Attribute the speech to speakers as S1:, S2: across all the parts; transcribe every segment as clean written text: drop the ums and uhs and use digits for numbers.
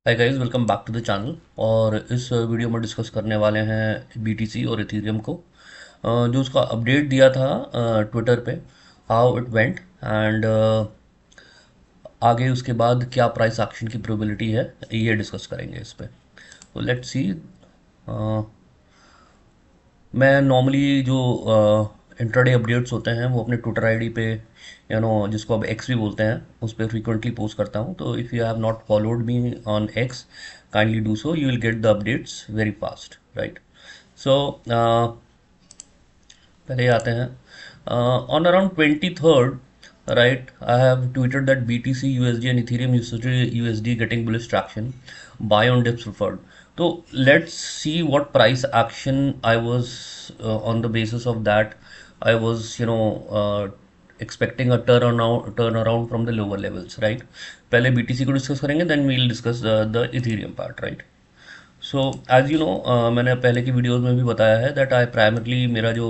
S1: Hi guys, welcome back to the channel. और इस video में डिस्कस करने वाले हैं बीटीसी और इथेरियम को, जो उसका अपडेट दिया था ट्विटर पे, हाउ इट वेंट एंड आगे उसके बाद क्या प्राइस एक्शन की प्रोबेबिलिटी है, ये डिस्कस करेंगे इस पे। तो लेट्स सी। मैं नॉर्मली जो इंट्राडे अपडेट्स होते हैं वो अपने ट्विटर आईडी पे, जिसको अब एक्स भी बोलते हैं, उस पर फ्रीक्वेंटली पोस्ट करता हूँ। तो if you have not followed me on X, kindly do so, you will get the updates very fast, right. So पहले आते हैं on around 23rd, right? I have tweeted that BTC USD and Ethereum USD getting bullish traction, buy on dips preferred. So let's see what price action I was on the basis of that. I was expecting a turnaround from the lower levels, right? पहले BTC को discuss करेंगे, then we'll discuss the Ethereum part, right? So as you know, मैंने पहले की videos में भी बताया है दैट आई प्राइमरली, मेरा जो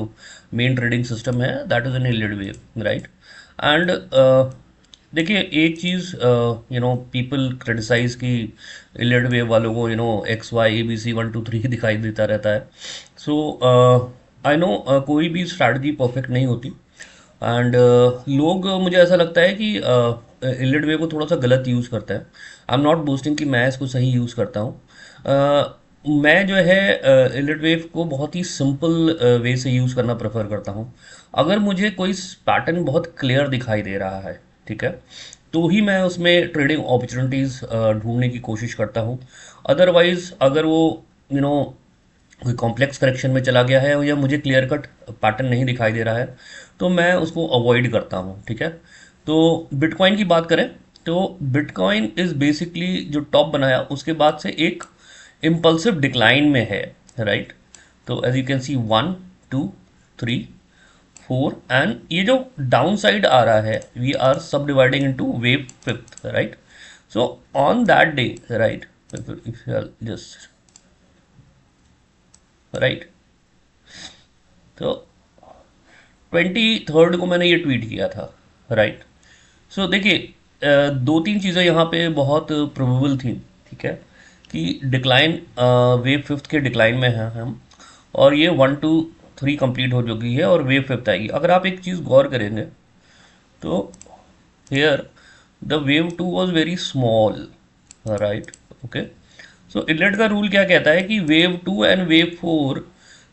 S1: मेन ट्रेडिंग सिस्टम है that is an Elliott wave, right. And देखिए, एक चीज़, पीपल क्रिटिसाइज कि इलिड वेव वालों को एक्स वाई ABC 1 2 3 दिखाई देता रहता है। सो आई नो कोई भी स्ट्रैटेजी परफेक्ट नहीं होती। एंड लोग, मुझे ऐसा लगता है कि इलिड वे को थोड़ा सा गलत यूज़ करता है। आई एम नॉट बोस्टिंग कि मैं इसको सही यूज़ करता हूँ। मैं जो है इलिड वेव को बहुत ही सिंपल वे से यूज़ करना प्रेफर करता हूँ। अगर मुझे कोई पैटर्न बहुत क्लियर दिखाई दे रहा है, ठीक है, तो ही मैं उसमें ट्रेडिंग अपॉर्चुनिटीज़ ढूंढने की कोशिश करता हूँ। अदरवाइज अगर वो यू नो कोई कॉम्प्लेक्स करेक्शन में चला गया है या मुझे क्लियर कट पैटर्न नहीं दिखाई दे रहा है, तो मैं उसको अवॉइड करता हूँ, ठीक है। तो बिटकॉइन की बात करें, तो बिटकॉइन इज बेसिकली जो टॉप बनाया उसके बाद से एक इम्पल्सिव डिक्लाइन में है, राइट। तो as you can see 1 2 3 4, and ये जो डाउन साइड आ रहा है, वी आर सब dividing into wave fifth, right. So on that day, right, if you just right, तो 23rd को मैंने ये ट्वीट किया था, राइट। सो देखिए, दो तीन चीज़ें यहाँ पे बहुत प्रोबेबल थी, ठीक है, कि डिक्लाइन, वेव फिफ्थ के डिक्लाइन में हैं हम, और ये 1 2 3 कंप्लीट हो चुकी है और वेव फिफ्थ आएगी। अगर आप एक चीज़ गौर करेंगे, तो here the wave two was very small, right, okay. So Elliott का रूल क्या कहता है कि wave two and wave four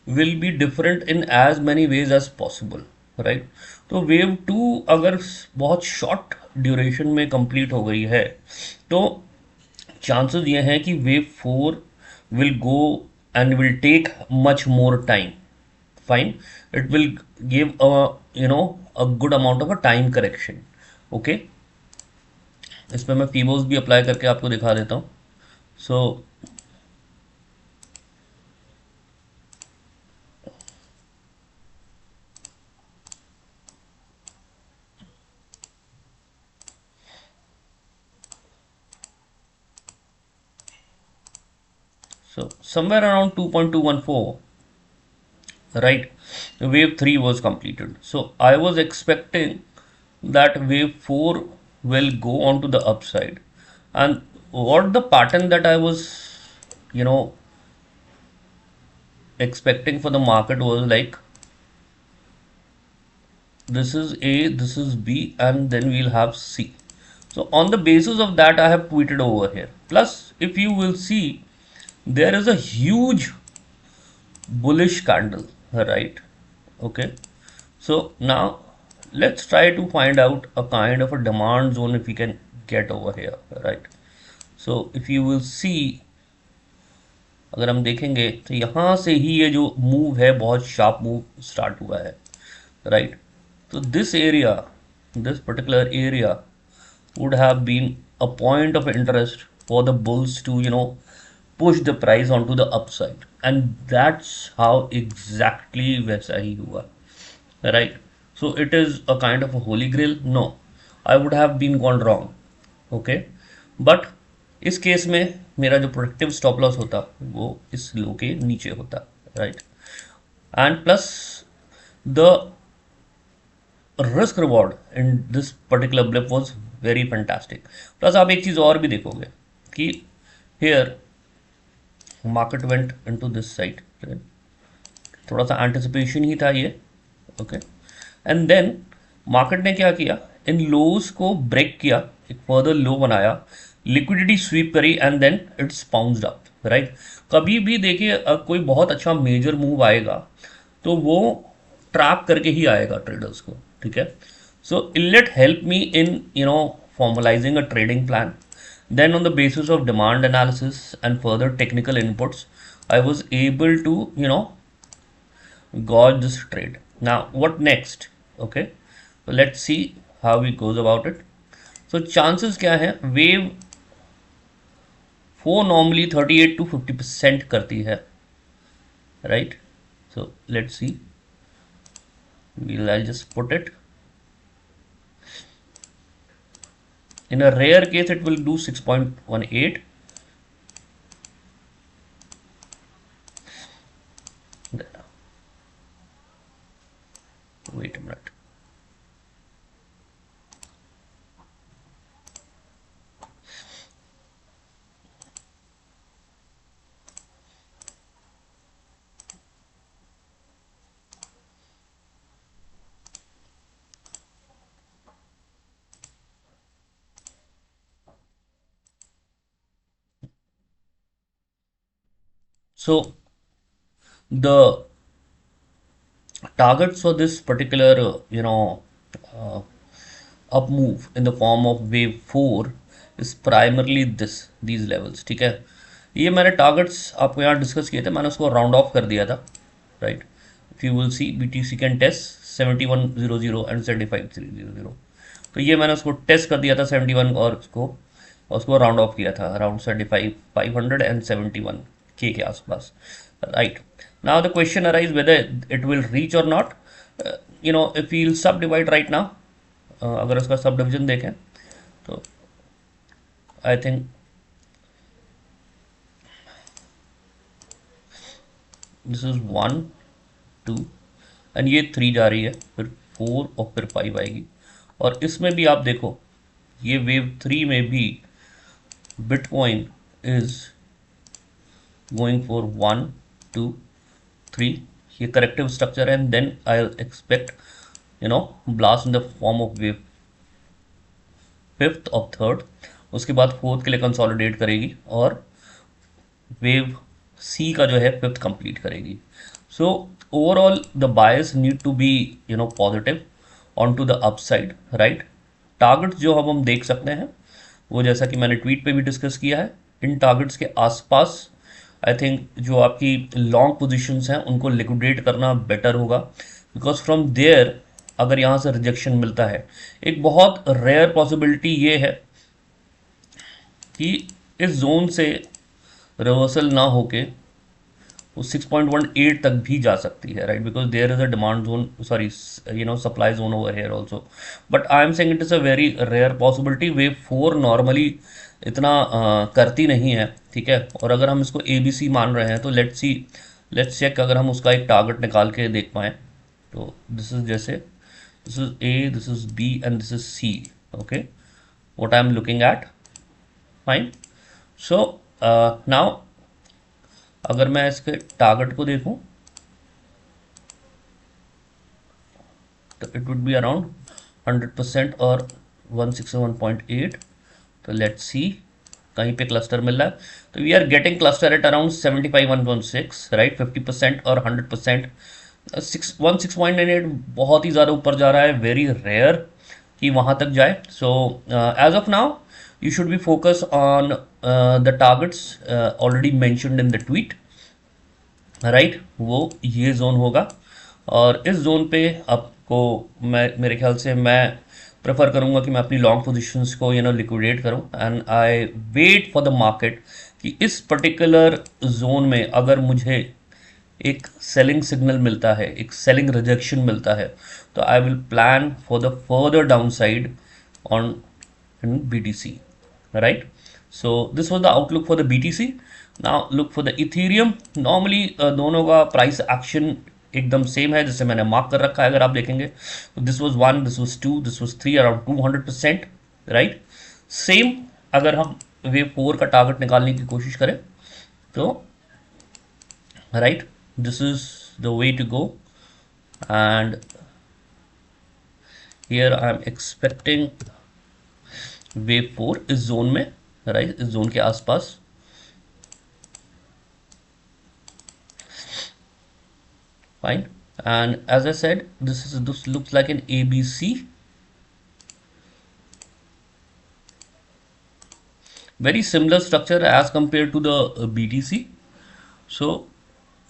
S1: will be different in as many ways as possible, right. तो वेव टू अगर बहुत शॉर्ट ड्यूरेशन में complete हो गई है, तो चांसेस ये हैं कि wave four will go and will take much more time, fine. It will give a good amount of a time correction, okay। इस पर मैं फीबोस भी अप्लाई करके आपको दिखा देता हूँ। सो somewhere around 2.214, right, wave 3 was completed. So I was expecting that wave 4 will go on to the upside, and what the pattern that I was you know expecting for the market was like, this is A, this is B, and then we'll have C. So on the basis of that, I have tweeted over here. Plus, if you will see, there is a huge bullish candle, right? Okay. So now let's try to find out a kind of a demand zone if we can get over here, right? So if you will see, अगर हम देखेंगे तो यहाँ से ही ये जो move है, बहुत शार्प मूव स्टार्ट हुआ है, राइट। तो this area, this particular area would have been a point of interest for the bulls to push the price onto the upside, and that's how exactly वैसा ही हुआ, right। So it is a kind of a holy grail? No, I would have been gone wrong, okay। But इस case में मेरा जो productive stop loss होता वो इस लो के नीचे होता, right. And plus the risk reward in this particular blip was very fantastic. Plus आप एक चीज़ और भी देखोगे कि here market went into this side, थोड़ा सा एंटिसिपेशन ही था ये, ओके। एंड देन मार्केट ने क्या किया, इन लोज को ब्रेक किया, एक फर्दर लो बनाया, लिक्विडिटी स्वीप करी and then it's bounced up, right. कभी भी देखिए कोई बहुत अच्छा मेजर मूव आएगा तो वो ट्रैप करके ही आएगा ट्रेडर्स को, ठीक है। So Elliott help me in formalizing a trading plan. Then on the basis of demand analysis and further technical inputs, I was able to gauge this trade. Now what next? Okay, so let's see how he goes about it. So chances क्या है, wave 4 normally 38 to 50% करती है, right? So let's see, I'll just put it. In a rare case, it will do 6.18. Wait a minute. So the targets for this particular up move in the form of wave 4 is primarily these levels, ठीक है। ये मैंने targets आपको यहाँ discuss किए थे, मैंने उसको राउंड ऑफ कर दिया था, right. If you will see BTC can test 7100 and 75300, तो ये मैंने उसको टेस्ट कर दिया था 71 और उसको राउंड ऑफ किया था अराउंड 75,500 एंड 71K के आसपास, right. Now the question arise whether it will reach और नॉट, इफ यू विल सब डिवाइड राइट नाउ, अगर उसका सब डिवीजन देखें तो I think this is 1 2 and ये 3 जा रही है, फिर 4 और फिर 5 आएगी। और इसमें भी आप देखो, ये वेव 3 में भी बिटकॉइन इज गोइंग फॉर 1 2 3, ये करेक्टिव स्ट्रक्चर है, and then I expect blast in the form of wave 5th और 3rd, उसके बाद 4th के लिए कंसोलिडेट करेगी और वेव सी का जो है 5th कंप्लीट करेगी। So overall the buyers need to be positive on to the upside, right. Targets जो हम देख सकते हैं वो जैसा कि मैंने ट्वीट पे भी डिस्कस किया है, इन टारगेट्स के आसपास आई थिंक जो आपकी लॉन्ग पोजीशंस हैं उनको लिक्विडेट करना बेटर होगा, बिकॉज फ्रॉम देयर अगर यहाँ से रिजेक्शन मिलता है, एक बहुत रेयर पॉसिबिलिटी ये है कि इस जोन से रिवर्सल ना होके वो 6.18 तक भी जा सकती है, right, because there is a demand zone, sorry supply zone over here also, but I am saying it is a very rare possibility. Wave 4 normally इतना करती नहीं है, ठीक है। और अगर हम इसको ABC मान रहे हैं तो लेट्स चेक, अगर हम उसका एक टारगेट निकाल के देख पाएँ तो दिस इज जैसे this is A, this is B and this is C, okay, what I am looking at, fine. So now अगर मैं इसके टारगेट को देखूं तो it would be around 100% और 161.8, तो let's see कहीं पे क्लस्टर मिल रहा है, तो we are getting cluster at around 75.16, right, 50% और 100%। 1.698 बहुत ही ज़्यादा ऊपर जा रहा है, वेरी रेयर कि वहाँ तक जाए। So as of now you should be focus on the targets already mentioned in the tweet, right, वो ये जोन होगा। और इस जोन पे आपको मेरे ख्याल से मैं प्रेफर करूँगा कि मैं अपनी लॉन्ग पोजीशंस को लिक्विडेट करूँ, and I wait for the market कि इस पर्टिकुलर जोन में अगर मुझे एक सेलिंग सिग्नल मिलता है, एक सेलिंग रिजेक्शन मिलता है, तो I will plan for the further down side on BTC, right. So this was the outlook for the BTC। Now look for the Ethereum. Normally दोनों का प्राइस एक्शन एकदम same है, जैसे मैंने मार्क कर रखा है, अगर आप देखेंगे तो this was 1, this was 2, this was 3, around 200%, right. Same अगर हम वेव 4 का टारगेट निकालने की कोशिश करें तो right, this is the way to go. And here I am expecting wave 4 इस जोन में, राइट, इस जोन के आसपास। Fine. And as I said, this looks like an ABC. Very similar structure as compared to the BTC. So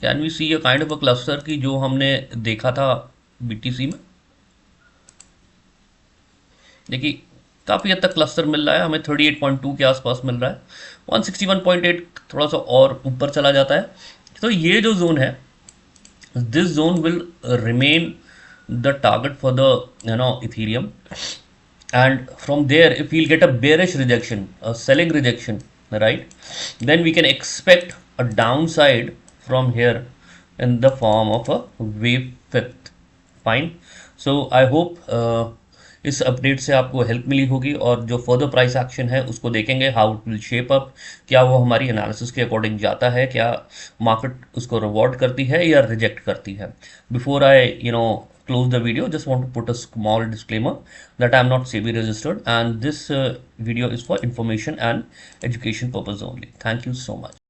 S1: can we see a kind of a cluster की जो हमने देखा था BTC में? देखिए काफ़ी हद तक क्लस्टर मिल रहा है हमें, 38.2 के आसपास मिल रहा है। 161.8 थोड़ा सा और ऊपर चला जाता है। तो ये जो जोन है, this zone will remain the target for the Ethereum, and from there if we'll get a bearish rejection, a selling rejection, right, then we can expect a downside from here in the form of a wave fifth. Fine. So I hope इस update से आपको help मिली होगी, और जो further price action है उसको देखेंगे, how it will shape up, क्या वो हमारी एनालिसिस के अकॉर्डिंग जाता है, क्या मार्केट उसको रिवॉर्ड करती है या रिजेक्ट करती है। Before I close the video, just want to put a small disclaimer that I am not SEBI registered, and this video is for information and education purpose only. Thank you so much.